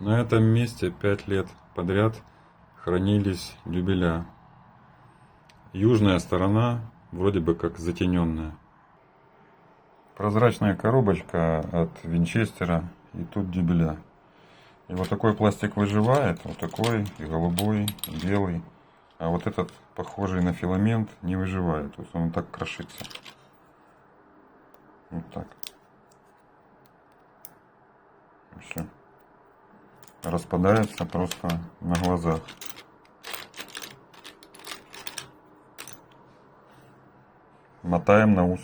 На этом месте 5 лет подряд хранились дюбеля. Южная сторона вроде бы как затененная. Прозрачная коробочка от Винчестера, и тут дюбеля. И вот такой пластик выживает, вот такой, и голубой, и белый. А вот этот, похожий на филамент, не выживает. То есть он так крошится. Вот так. Все. Распадается просто на глазах. Мотаем на ус.